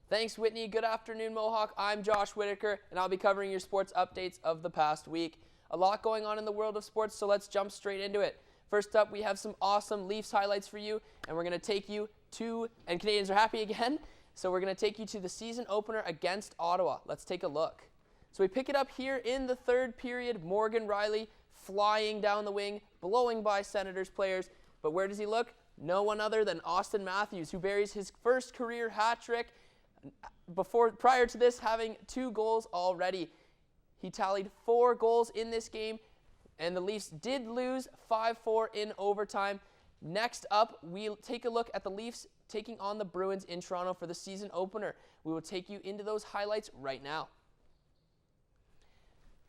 Thanks, Whitney. Good afternoon, Mohawk. I'm Josh Whitaker, and I'll be covering your sports updates of the past week. A lot going on in the world of sports, so let's jump straight into it. First up, we have some awesome Leafs highlights for you, and we're going to take you to, and Canadians are happy again, so we're going to take you to the season opener against Ottawa. Let's take a look. So we pick it up here in the third period. Morgan Rielly flying down the wing, blowing by Senators players, but where does he look? No one other than Austin Matthews, who buries his first career hat trick, prior to this having 2 goals already. He tallied 4 goals in this game, and the Leafs did lose 5-4 in overtime. Next up, we'll take a look at the Leafs taking on the Bruins in Toronto for the season opener. We will take you into those highlights right now.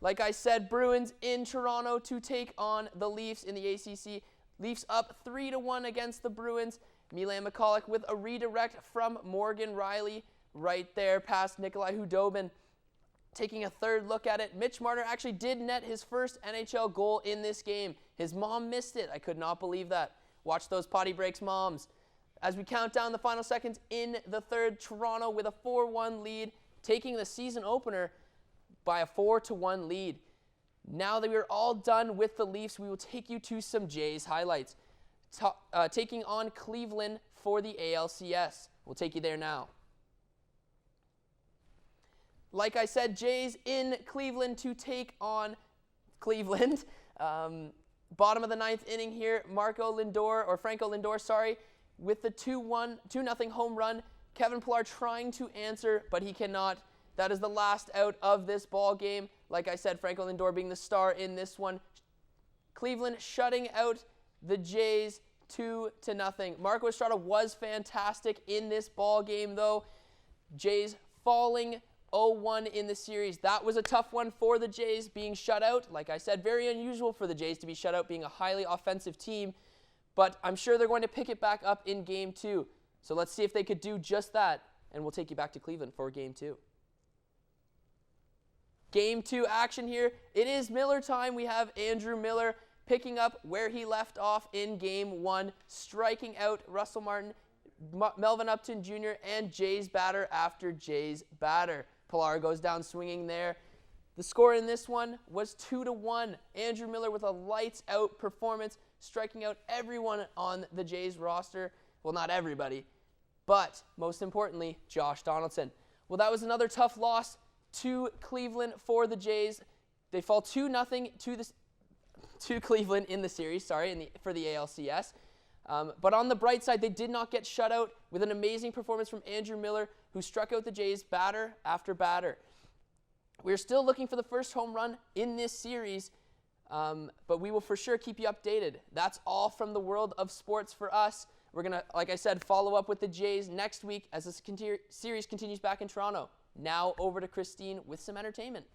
Like I said, Bruins in Toronto to take on the Leafs in the ACC. Leafs up 3-1 against the Bruins. Milan Michalek with a redirect from Morgan Rielly right there past Nikolai Hudobin. Taking a third look at it, Mitch Marner actually did net his first NHL goal in this game. His mom missed it. I could not believe that. Watch those potty breaks, moms. As we count down the final seconds in the third, Toronto with a 4-1 lead, taking the season opener by a 4-1 lead. Now that we're all done with the Leafs, we will take you to some Jays highlights. Taking on Cleveland for the ALCS. We'll take you there now. Like I said, Jays in Cleveland to take on Cleveland. Bottom of the 9th inning here, Franco Lindor, with the 2-0 home run. Kevin Pillar trying to answer, but he cannot. That is the last out of this ball game. Like I said, Franco Lindor being the star in this one. Cleveland shutting out the Jays 2-0. Marco Estrada was fantastic in this ball game, though. Jays falling 0-1 in the series. That was a tough one for the Jays, being shut out. Like I said, very unusual for the Jays to be shut out, being a highly offensive team. But I'm sure they're going to pick it back up in Game 2. So let's see if they could do just that, and we'll take you back to Cleveland for Game 2. Game 2 action here. It is Miller time. We have Andrew Miller picking up where he left off in Game 1, striking out Russell Martin, Melvin Upton Jr., and Jay's batter after Jay's batter. Pillar goes down swinging there. The score in this one was 2-1. Andrew Miller with a lights-out performance, striking out everyone on the Jays roster. Well, not everybody, but most importantly, Josh Donaldson. Well, that was another tough loss to Cleveland for the Jays. They fall 2-0 to Cleveland in the series, for the ALCS. But on the bright side, they did not get shut out with an amazing performance from Andrew Miller, who struck out the Jays batter after batter. We're still looking for the first home run in this series, but we will for sure keep you updated. That's all from the world of sports for us. We're going to, like I said, follow up with the Jays next week as this series continues back in Toronto. Now over to Christine with some entertainment.